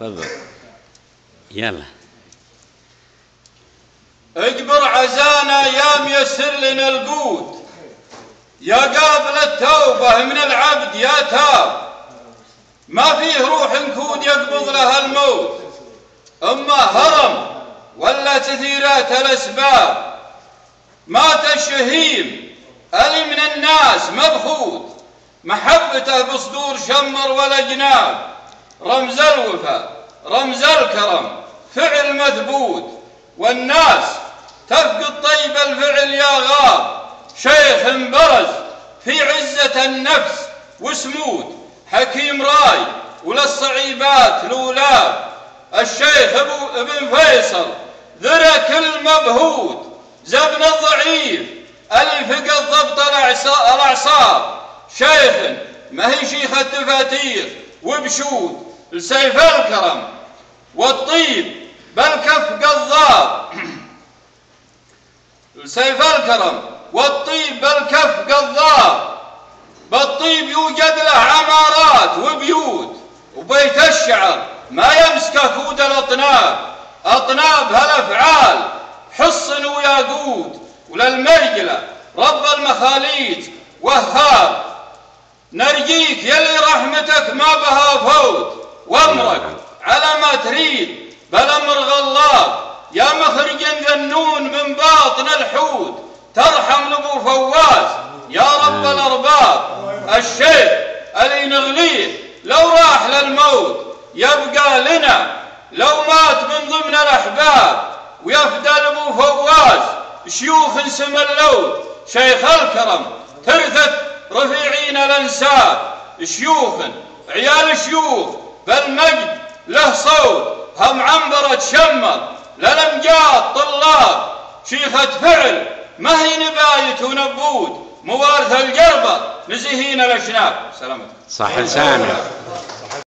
تفضل. يلا. اجبر عزانا يا ميسر لنا القوت، يا قابل التوبة من العبد يا تاب، ما فيه روح نكود يقبض لها الموت، اما هرم ولا تثيرات الاسباب، مات الشهيم اللي من الناس مبخوت، محبته بصدور شمر ولا جناب، رمز الوفا رمز الكرم فعل مثبوت، والناس تفقد طيب الفعل يا غاب، شيخ برز في عزة النفس وسمود، حكيم راي وللصعيبات لولاب، الشيخ ابن فيصل ذرى كل مبهوت، زبن الضعيف اللي فقد ضبط الاعصاب، شيخ ما هي شيخ الدفاتير وبشود، لسيف الكرم والطيب بالكف قضاب، لسيف الكرم والطيب بالكف قضاب، بالطيب يوجد له عمارات وبيوت، وبيت الشعر ما يمسكه كود الاطناب، اطناب هالافعال حصن وياقوت، وللمرجله رب المخاليج وهاب، نرجيك يلي رحمتك ما بها فوت، وامرك على ما تريد بالامر غلاب، يا مخرج ذنون من باطن الحوت، ترحم لابو فواز يا رب الارباب، الشيخ اللي نغليه لو راح للموت يبقى لنا، لو مات من ضمن الاحباب، ويفدى لابو فواز شيوخ سم اللوت، شيخ الكرم ترثت رفيعين الانساب، شيوخ عيال شيوخ بالمجد له صوت، هم عنبرة شمر للامجاد طلاب، شيخة فعل ما هي نبايت ونبوت، موارث الجربة نزهين الاشناب. سلامتك. صح لسانك.